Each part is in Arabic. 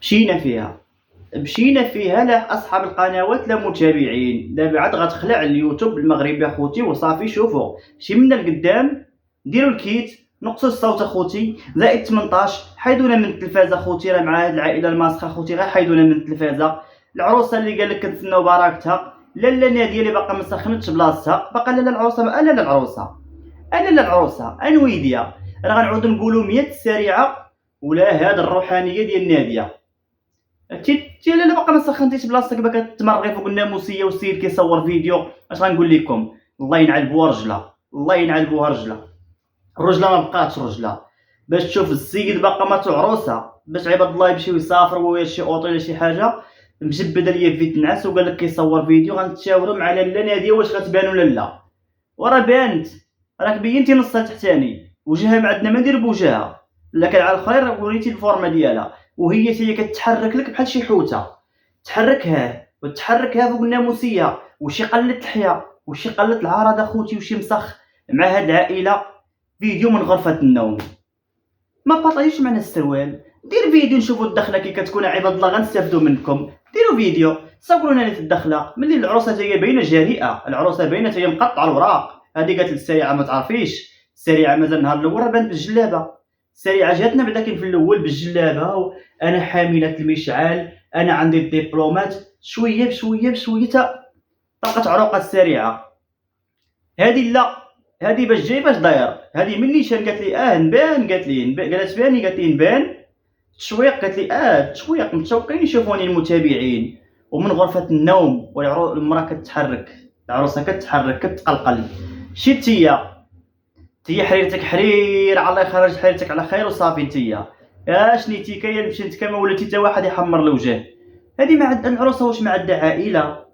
مشينا فيها لا اصحاب القنوات لا متابعين. دابا عاد غتخلع اليوتيوب المغربي اخوتي وصافي. شوفوا شي من القدام، ديروا الكيت، نقصوا الصوت اخوتي، زائد 18، حيدونا من التلفازه اخوتي، راه مع هاد العائله الماسخه اخوتي غير حيدونا من التلفازه. العروسه اللي قال لك كنتسناو بركتها، لا ناديه اللي باقا ما سخنتش بلاصتها، باقا لا العروسه لا العروسه، انا لا العروسه انويديا، راه غنعاودو نقولوا 100 السريعه ولا هاد الروحانيه ديال ناديه. تي لا باقا ما سخنتيش بلاصتك، باقا تمرغي فوق الناموسيه والسيد كيصور فيديو. اش غنقول لكم؟ الله ينعلبوها رجله، الله ينعلبوها رجله. الرجله ما بقاتش رجله باش تشوف السيد باقا ما تعروسه، باش عباد الله يمشيو يسافروا ولا شي اوطيل ولا شي حاجه مجبده ليا في تنعس وقال لك كيصور فيديو، غنتشاوروا مع لاله ناديه واش غتبان ولا لا. وراه بانت، راك بينتي نصها تحتاني، وجهها ما عندنا ما ندير بوجهها، لكن على الخير وريتي الفورمه ديالها، وهي حتى هي كتحرك لك بحال شي حوته، تحركها وتحركها فوق الناموسيه، وشي قلت لحيه وشي قلت العرض اخوتي، وشي مسخ مع هاد العائله فيديو من غرفه النوم. ما باطيش معنا السروال، دير فيديو نشوفوا الدخله كي كتكون عباد الله، غنستافدوا منكم. ديروا فيديو صوروا لنا في الدخله، ملي العروسه تاهي باينه جريئه، العروسه باينه تاهي مقطعه الوراق. هذه قالت للسريعه ما تعرفيش، السريعه مازال النهار الاول راه بانت بالجلابه، السريعه جاتنا بعدا كاين في الاول بالجلابه، انا حامله المشعل، انا عندي الدبلومات، شويه بشويه بشويه طلقت عروقه السريعه. هذه لا، هذه باش جاي باش داير، هذه من نيشان قالت لي نبان، قالت لي قالت باني، قالت لي نبان تشويق، قالت لي تشويق، متشوقين يشوفوني المتابعين. ومن غرفه النوم والمراه كتحرك، العروسه كتحرك كتقلقل. تي حريرتك حرير، الله يخرج حريرتك على خير وصافي. نتيا شنيتي كاين مشيت كما ولاتي حتى واحد يحمر الوجه. هذه ما عندها العروسه، واش ما عندها عائله،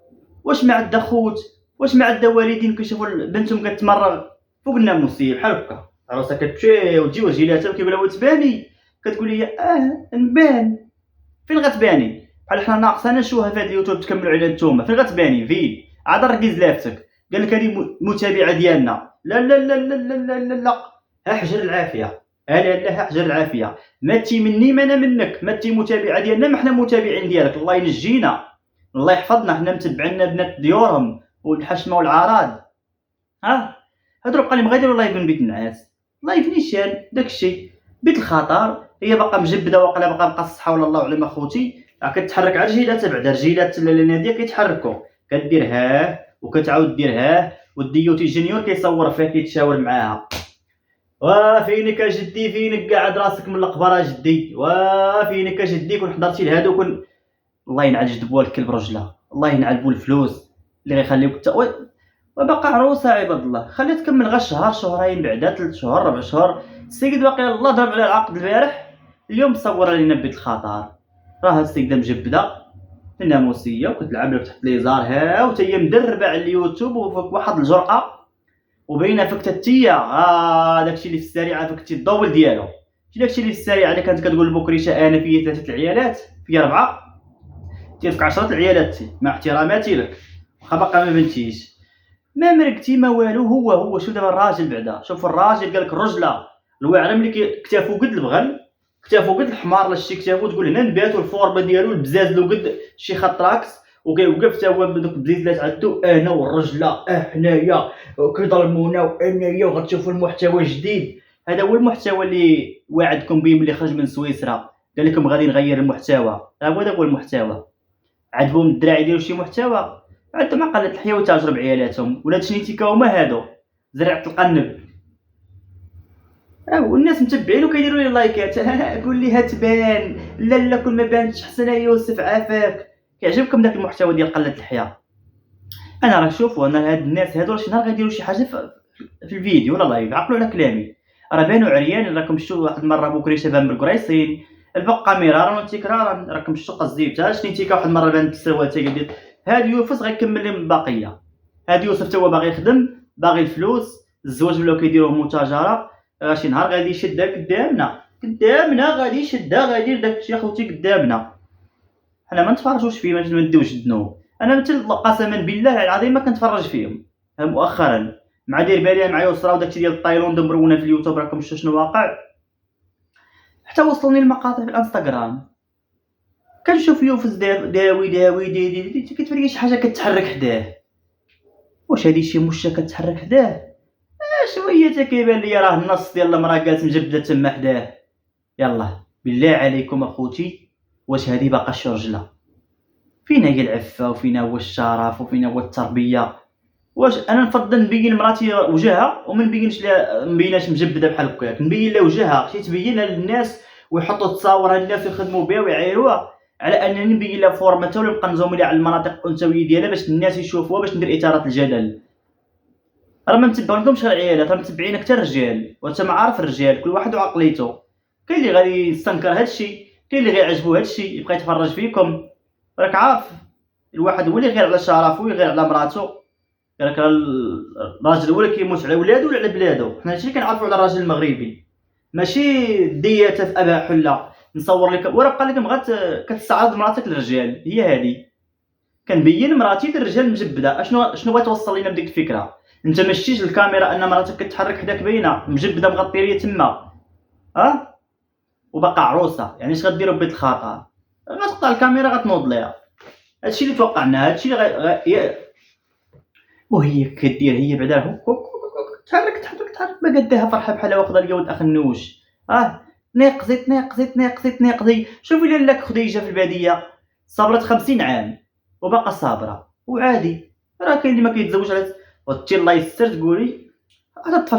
واش ما عندها خوت، واش ما عندها والدين كيشوفوا بنتهم كتمرغ فوق الناموسيه بحال هكا. العروسه كتمشي وتجي وجيلاتها وكيقولها تباني، كتقول لي نبان. فين غتباني؟ بحال حنا ناقصانا شوها في هذا اليوتيوب تكملوا على نتوما، فين غتباني؟ فين عاد الركيز لافتك قال لك هذه متابعه ديالنا. لا لا لا لا لا لا لا, لا. ها حجر العافيه، ها حجر العافيه، ما تي مني ما انا منك، ما تي متابعه ديالنا ما حنا متابعين ديالك. الله ينجينا، الله يحفظنا، حنا متبعنا بنات ديورهم والحشمه والعراض. هادو بقى اللي مغادير والله يبان بيت النعاس، لايف نيشان داكشي بيت الخطر. هي باقا مجبده واقيلا، باقا الصحه ولا الله اعلم اخوتي، كتحرك على رجيلاتها، بعدا رجيلات الناديه كيتحركوا، كدير وكتعاود دير والديوتي جونيور كيصور فيها كيتشاور معاها. فينك جدي، فينك قاعد راسك من القبره جدي، فينك جدي، كون حضرتي لهادو كون الله ينعل جدبوا الكلب رجله، الله ينعل بو الفلوس اللي غيخليوك وباقا عروسه عباد الله. خليها تكمل غير شهر شهرين، بعدا 3 شهور 4 شهور. السيد باقي الله ضرب على العقد البارح، اليوم صور لينا بيت الخطر. راه السيده مجبده في الناموسيه وكتلعب لك تحت ليزار، وتهي مدربه على اليوتيوب وفوق واحد الجرأه، وباينه فكت التيه. داكشي اللي في السريعه فكتي الضوبل ديالو، ماشي داكشي اللي في السريعه اللي كانت كتقول بكريشه انا فيا 3 العيالات، فيا 4، تيفك 10 العيالات. مع احتراماتي لك واخا باقا ما بنتيش، ما مرقتي ما والو. هو شوف دابا الراجل بعدا، شوف الراجل قالك الرجله الواعره ملي كتافو قد البغل، كتافو قد الحمار، لا شتي كتافو تقول هنا نبات، والفورمه ديالو البزاز له قد شي خط راكس، وكيوقف تا هو بدوك البزيزلات عندو انا والرجله حنايا كيظلمونا وانايا، وغتشوفوا المحتوى جديد. هذا هو المحتوى اللي واعدكم به ملي خرج من سويسرا، قال لكم غادي نغير المحتوى. هذا هو المحتوى. عجبهم الدراعي يديروا شي محتوى، عاد ما قلت الحياه وتاجروا بعيالاتهم. ولاد شنيتيكا هما هادو زرعة القنب، والناس متبعين وكيديروا لي لايكات. قول لي تبان، لا كل ما بانتش حسنه يوسف عافاك. كيعجبكم داك المحتوى ديال قله الحياه؟ انا راه شوفوا، انا هاد الناس هادو شي نهار غيديروا شي حاجه في الفيديو ولا لايف، عقلوا على كلامي، راه بانوا عريان. راكم شفتوا واحد المره بكري شباب بالكريسين البقى مرارا وتكرارا، راكم شفتوا قصديبتها شنيتيكا واحد المره بانت السروال تيقول هاد يوفس غيكمل لهم البقيه. هاد يوسف تا هو باغي يخدم، باغي الفلوس، الزواج ولاو كيديروه متاجره، شي نهار غادي يشدها قدامنا غادي يشدها، غادي يدير داكشي اخوتي قدامنا. حنا ما نتفرجوش فيه، ما نديوش الذنوب. انا مثل قسما بالله العظيم ما كنتفرج فيهم مؤخرا، مع دير بالي مع يسرا وداكشي ديال التايلاند مرونه في اليوتيوب، راكم شفتوا شنو واقع. حتى وصلوني المقاطع في الانستغرام، كنشوف يوفز داوي كتبان لي شي حاجه كتحرك حداه. واش هادي شي مشه كتحرك حداه؟ شويه كيبان لي راه النص ديال المراه جالس مجبده تما حداه. يلا بالله عليكم اخوتي، واش هادي باقا شي رجله؟ فين هي العفه وفين هو الشرف وفين هو التربيه؟ واش انا نفضل نبين مراتي وجهها وما نبينش لها مبيناش مجبده بحال هكاك، نبين لها وجهها شي تبينها للناس ويحطوا تصاورها الناس ويخدموا بها ويعايروها، على انني نبين لها فورمتها ولا نبقى نزوم لها على المناطق الانثويه ديالها باش الناس يشوفوها باش ندير اثاره الجدل. راه ما متبعونكمش غير العيالات، راه متبعين حتى الرجال، وانت ما عارف الرجال كل واحد وعقليته. كاين اللي غادي يستنكر هادشي، كاين اللي غيعجبو هادشي يبقى يتفرج فيكم. راك عارف الواحد هو اللي غير على شرفه ويغير على مراته. قالك راه الراجل هو اللي كيموت على ولادو ولا على بلادو. حنا هادشي اللي كنعرفو على الراجل المغربي، ماشي ديته في ابها حله نصور لك وراه بقى لكم غات كتستعرض مراتك للرجال. هي هادي كنبين مراتي للرجال مجبده. شنو بغا توصل لينا بديك الفكره؟ انت ما شتيش الكاميرا ان مراتك كتحرك حداك باينه مجبده مغطيه ليا تما وباقا عروسه؟ يعني اش غديروا ببيت الخطر؟ غتقطع الكاميرا غتنوض ليها. هادشي اللي توقعنا، هادشي اللي وهي كدير هي بعدا تحرك ما قدها فرحه بحال واخده ليا ولد اخ النوش. نيقزي. شوفي لاله خديجه في الباديه صبرت 50 عام وباقا صابره وعادي. راه كاين اللي ما كيتزوجش على وتي الله يستر تقولي طفى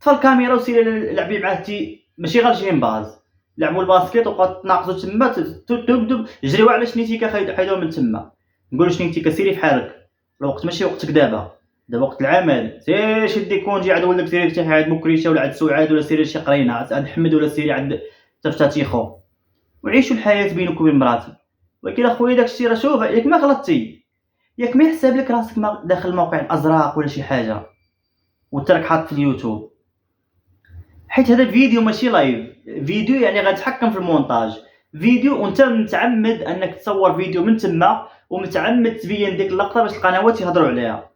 الكاميرا وسيري لعبي معاه تي ماشي غير جيم باز. لعبوا الباسكيت وبقاو تناقصوا تما دب جريوا على شنيتيكا حيدوه من تما. نقولوا شنيتيكا سيري فحالك، الوقت ماشي وقتك دابا وقت العمل. سير شدي كونجي عاد ولك سيري تحي عند مكريشه ولا عند سعاد ولا سيري شي قرينه عند حمد ولا سيري عند تفتاتيخو وعيشوا الحياه بينك وبين مراتك. ولكن اخويا داكشي راه شوف ياك ما غلطتي، ياك ما يحسب لك راسك ما داخل موقع الازراق ولا شي حاجه وانت راك حاط في اليوتيوب، حيت هذا فيديو ماشي لايف. فيديو يعني غتحكم في المونتاج. فيديو وانت متعمد انك تصور فيديو من تما ومتعمد تبين ديك اللقطه باش القنوات يهضروا عليها.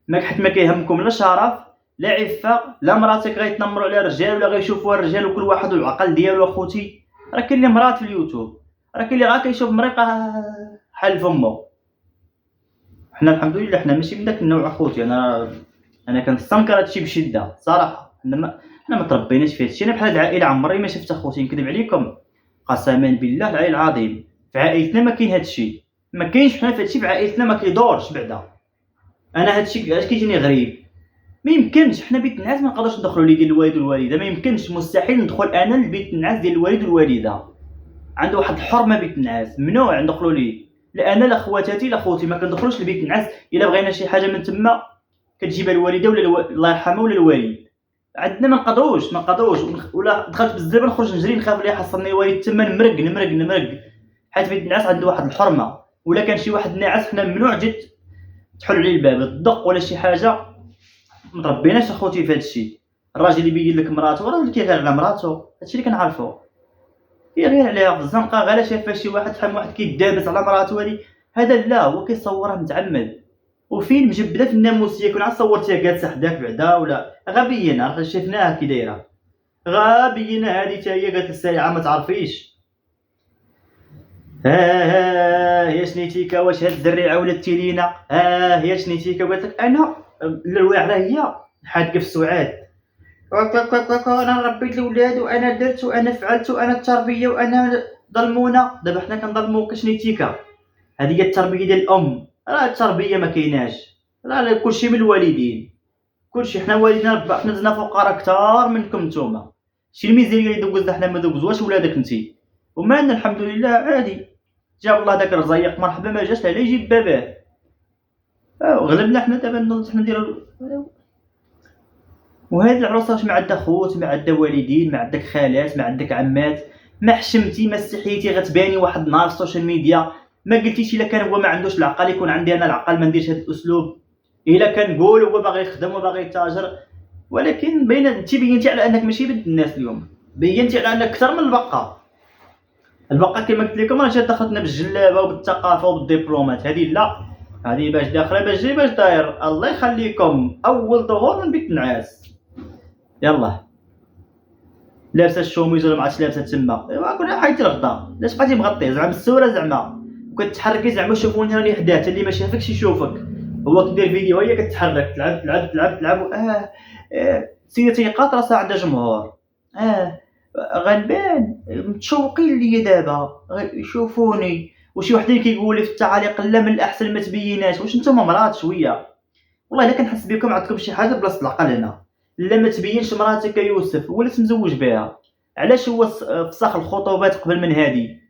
ماك حيت ما كيهمكم لا شرف لا عفه لا مراتك غيتنمروا على الرجال ولا غيشوفوها الرجال وكل واحد والعقل ديالو. اخوتي راه كاين اللي مرات في اليوتيوب، راه كاين اللي غير كيشوف مريقه حل فمو. حنا الحمد لله حنا ماشي من داك النوع اخوتي. انا كنستنكر هادشي بشده صراحه. حنا ما تربيناش في هادشي. انا بحال هاد العائله عمري ما شفت اخوتي نكذب عليكم قسما بالله العلي العظيم. في عائلتنا ما كاين هادشي، ما كاينش حنا في هادشي في عائلتنا ما كيدورش بعدا. انا هادشي علاش كيجيني غريب. ما يمكنش حنا بيت النعاس ما نقدرش ندخلوا لي ديال الوالد والوالده، ما يمكنش مستحيل ندخل انا لبيت النعاس ديال الوالد والوالده. عنده واحد الحرمه بيت النعاس ممنوع ندخلوا ليه. لا انا لا خواتاتي لا خوتي ما كندخلوش لبيت النعاس. الا بغينا شي حاجه من تما كتجيبها الوالده ولا الله يرحمها ولا الوالد. عندنا ما نقدروش ولا دخلت بالزربه نخرج نجري نخاف لي يحصلني الوالد تما نمرق حيت بيت النعاس عنده واحد الحرمه. ولا كان شي واحد ناعس حنا ممنوع جيت تحل عليه الباب الدق ولا شي حاجه. متربيناش اخوتي في هادشي. الراجل اللي بيجي لك مراته راه اللي كيغير على مراته، هادشي اللي كنعرفو. غير عليها في الزنقه غير شاف شي واحد شحال من واحد كيدابز على مراته هذا لا هو كيصورها متعمد. وفين مجبده في الناموسيه كون عاد صورتيها جالسه حداك بعدا ولا غبينا راه شفناها كي دايره غبينا. هذه حتى هي قالت الساعه ما تعرفيش. هي شنيتيكا واش هاد الدريعه ولات لينا. هي شنيتيكا قالت لك انا الواعره هي حادقه في السعاد انا ربيت الولاد وانا درت وانا فعلت وانا التربيه وانا ظلمونا. دابا حنا كنظلموك شنيتيكا. هذه هي التربيه ديال الام. راه التربيه ما كايناش، راه كلشي من الوالدين. كلشي حنا والدينا حنا زدنا فقراء اكثر منكم نتوما. شي الميزانيه اللي دوزنا حنا ما دوزواش ولادك انتي. ومالنا الحمد لله عادي. جاب الله داك الرزيق مرحبا ما جاش لا يجيب باباه. غلبنا حنا دابا حنا نديرو. وهاد العروسه واش ما عندها خوت ما عندها والدين ما عندك خالات ما عندك عمات ما حشمتي ما استحيتي غتباني واحد النهار في السوشيال ميديا ما قلتيش الا كان هو ما عندوش العقل يكون عندي انا العقل ما نديرش هذا الاسلوب. الا كنقول هو باغي يخدم وباغي يتاجر ولكن انت بينتي على انك ماشي بنت الناس. اليوم بينتي على انك اكثر من البقه كما قلت لكم راه جات دخلتنا بالجلابه وبالثقافه وبالدبلومات. هذه لا هذه باش داخله باش جاي باش داير. الله يخليكم اول ظهور من بيت النعاس. يلا لابسه الشوميز ولا ما عرفتش لابسه تما، ايوا كنا حيدتي الغطا، علاش بقيتي مغطيه زعما الصوره زعما وكتحركي زعما شوفوني راني حداه، حتى اللي ما شافكش يشوفك. هو كيدير فيديو هي كتحرك تلعب تلعب تلعب تلعب سيدتي قاطره راسها عندها جمهور. اه غنبان متشوقين ليا دابا يشوفوني. وشي وحدين كيقول لي في التعاليق لا من الاحسن ما تبيناش. واش نتوما مرات شويه؟ والله الا كنحس بكم عندكم شي حاجه بلاصه العقل هنا. لا ما تبينش مراتك يا يوسف ولات مزوج بها. علاش هو فسخ الخطوبات قبل من هادي؟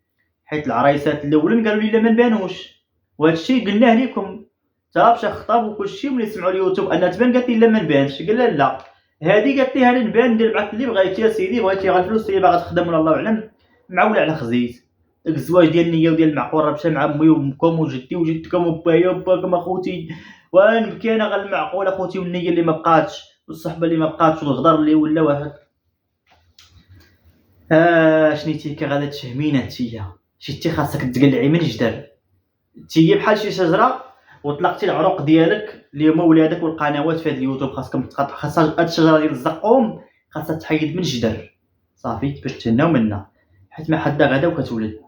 حيت العرايسات الاولين قالوا لي لا ما نبانوش، وهذا الشيء قلناه لكم تا مشى خطاب وكلشي. ملي سمعوا اليوتيوب انها تبان قالت لي لا ما نبانش، قال لها لا هادي قالت لي انا نبان ندير معاك اللي بغيتي يا سيدي، بغيتي غير الفلوس اللي باغا تخدم ولا الله اعلم. معول على خزيت داك الزواج ديال النيه وديال المعقول راه مشى مع امي وامكم وجدي وجدتكم وبايا وباكم اخوتي. ونبكي انا غير المعقول اخوتي والنيه اللي ما بقاتش والصحبه اللي ما بقاتش والغدر اللي ولا واحد. شنيتي غادا تشهمينا نتيا؟ شتي خاصك تقلعي من جدر. نتيا بحال شي شجره وطلقتي العروق ديالك اللي هما ولادك والقنوات في هذا اليوتيوب. خاصكم تقطع، خاصها هاد الشجره ديال الزقوم خاصها تحيد من جدر صافي باش تهناو منها، حيت ما حدا غدا وكتولد.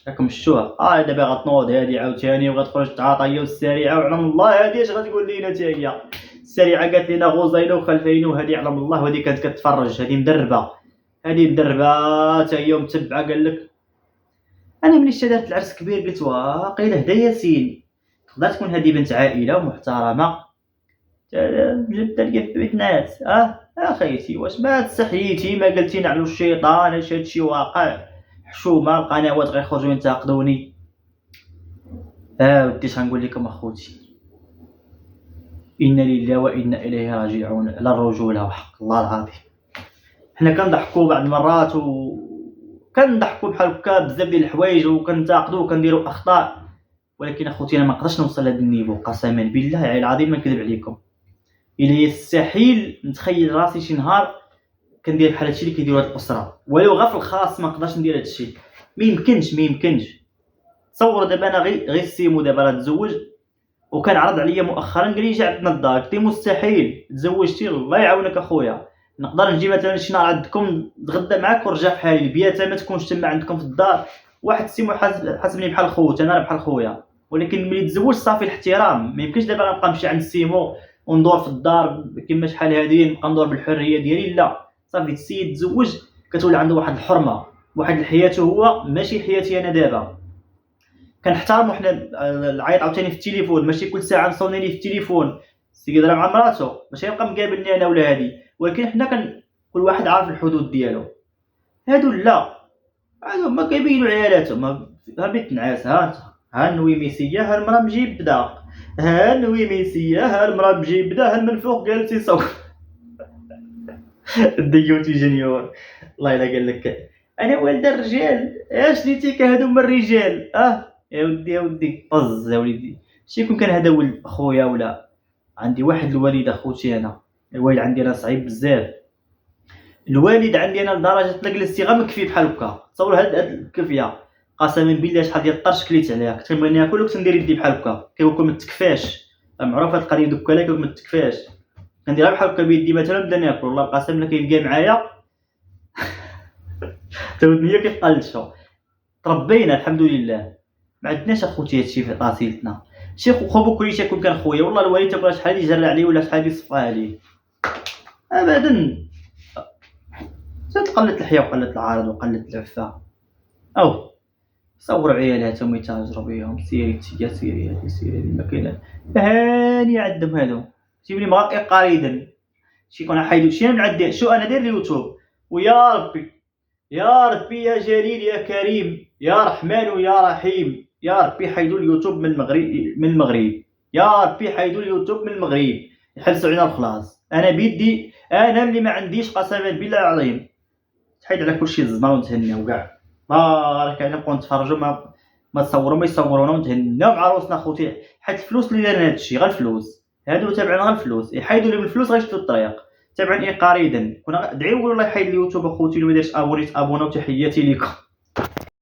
راكم شفتوها دابا غتنوض هادي عاوتاني وغتخرج تعاطى هي والسريعه وعلم الله هادي اش غتقول لينا حتى هي. السريعه قالت لنا غوزينه وخلفينه وهادي علم الله وهادي كانت كتفرج. هادي مدربه، هادي مدربه حتى هي ومتبعه. قال لك انا ملي شدات العرس كبير قلت واقيلا هدا ياسين تقدر تكون هادي بنت عائله ومحترمه جبت تلقى في بيت ناس. اخيتي واش ما تستحييتي ما قلتينا على الشيطان اش هادشي واقع حشومه القنوات غيخرجوا ينتقدوني. ودي غنقول لكم اخوتي انا لله وانا اليه راجعون على الرجوله وحق الله العظيم. حنا كنضحكوا بعض المرات وكنضحكوا بحال هكا بزاف ديال الحوايج وكنتاقدوا وكنديروا اخطاء، ولكن اخوتي انا ما نقدرش نوصل لهذا النيفو قسما بالله العظيم ما نكذب عليكم. الا يستحيل نتخيل راسي شي نهار كندير بحال هادشي اللي كيديروا هاد الاسره، ولو غير في الخاص ما نقدرش ندير هادشي. ما يمكنش. تصور دابا انا غير سيمو دابا راه تزوج وكان عرض عليا مؤخرا قال لي جا عندنا الدار، قلت له مستحيل تزوجتي الله يعاونك اخويا. نقدر نجي مثلا شي نهار عندكم نتغدى معاك ونرجع في حالي. البياته ما تكونش تما عندكم في الدار. واحد سيمو حاسبني بحال خوت، انا بحال خويا، ولكن ملي تزوج صافي الاحترام. ما يمكنش دابا غنبقى نمشي عند سيمو وندور في الدار كما شحال هادي نبقى ندور بالحريه ديالي. لا صافي السيد تزوج كتولي عنده واحد الحرمه واحد الحياه هو ماشي حياتي انا دابا. كنحترموا حنا العيط عاوتاني في التليفون، ماشي كل ساعه نصوني ليه في التليفون السيد راه مع مراتو باش يبقى مقابلني انا ولا هادي. ولكن حنا كل واحد عارف الحدود ديالو. هادو لا، هادو ما كيبينوا عيالاتهم. ها بنت نعاس، ها النويميسيه، ها المرا مجيب بدا، ها النويميسيه، ها المرا مجيب بدا، ها من فوق قالت يصور الديوتي جونيور. الله الا قال لك انا والده الرجال اش نيتيك هادو من الرجال. يا ودي طز يا وليدي. شي يكون كان هذا ولد خويا ولا عندي واحد الوالد اخوتي. انا الوالد عندي راه صعيب بزاف. الوالد عندي انا لدرجه تلقى جلستي غير مكفي بحال هكا. تصور هاد الكفيه قسما بالله شحال ديال الطرش كليت عليها. كنت كنبغي ناكل وكنت ندير يدي بحال هكا كيقولكم ما تكفاش. معروف هاد القضيه دوك كيقولك ما تكفاش. كنديرها بحال هكا بيدي مثلا نبدا ناكل والله قسم بالله كيلقى معايا تودني كيف قلشو. تربينا الحمد لله ما عندناش اخوتي هادشي في طاسيلتنا. شي خو كلشي تكون كان خويا والله الوالد تاكل شحال يجرى عليه ولا شحال يصفى عليه ابدا. زاد قلت الحياه وقلت العرض وقلت العفه. او صوروا عيالاتهم يتاجروا بيهم. سيري هادي سيري ما كاينه هاني عندهم هادو. تيبني مغاقي قريدا شي كون حيدو شي من عندي. شو انا داير اليوتيوب ويا ربي يا ربي يا جليل يا كريم يا رحمن ويا رحيم يا ربي حيدوا اليوتيوب من المغرب يا ربي حيدوا اليوتيوب من المغرب يحبسوا علينا الخلاص. انا بيدي انا اللي ما عنديش قسما بالله العظيم تحيد على كلشي الزمان ونتهناو كاع. راك انا نبقاو نتفرجوا ما تصوروا ما يصورونا ونتهناو مع روسنا خوتي. حيت الفلوس اللي دارنا هادشي غير الفلوس. هادو تابعين غير الفلوس يحيدوا لهم الفلوس غيشدوا الطريق. تابعين قريدا كنا دعيو الله يحيد اليوتيوب اخوتي اللي ما دارش ابونيت ابونا وتحياتي لكم.